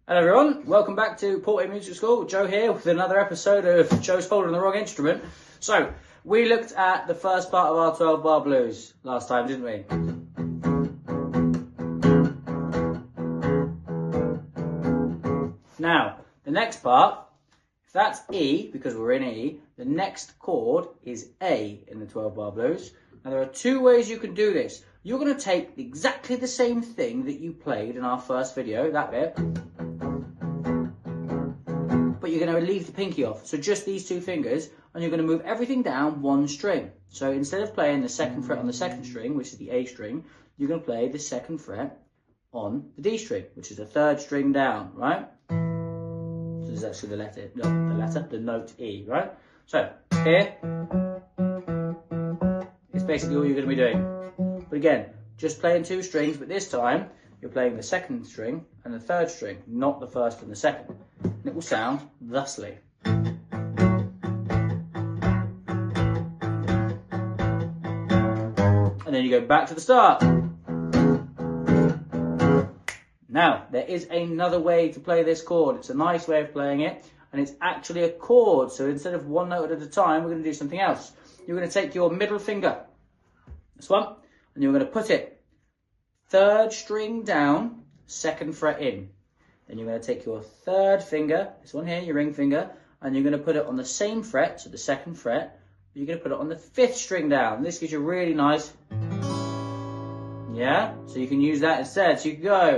Hello everyone, welcome back to Portland Music School. Joe here with another episode of Joe's Holding the Wrong Instrument. So, we looked at the first part of our 12 bar blues last time, didn't we? Now, the next part, if that's E, because we're in E, the next chord is A in the 12 bar blues. Now there are two ways you can do this. You're going to take exactly the same thing that you played in our first video, that bit, but you're going to leave the pinky off. So just these two fingers, and you're going to move everything down one string. So instead of playing the second fret on the second string, which is the A string, you're going to play the second fret on the D string, which is the third string down, right? So this is actually the note E, right? So here, it's basically all you're going to be doing. But again, just playing two strings, but this time you're playing the second string and the third string, not the first and the second. And it will sound thusly. And then you go back to the start. Now, there is another way to play this chord. It's a nice way of playing it, and it's actually a chord. So instead of one note at a time, we're going to do something else. You're going to take your middle finger, this one, and you're going to put it third string down, second fret in. Then you're going to take your third finger, this one here, your ring finger, and you're going to put it on the same fret, so the second fret, but you're going to put it on the fifth string down. This gives you really nice, yeah? So you can use that instead. So you can go.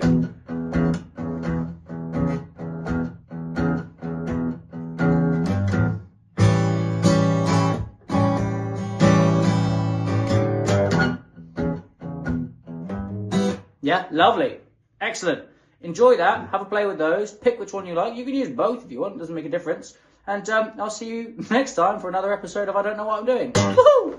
Yeah, lovely. Excellent. Enjoy that. Have a play with those. Pick which one you like. You can use both if you want. It doesn't make a difference. And I'll see you next time for another episode of I Don't Know What I'm Doing. Woohoo!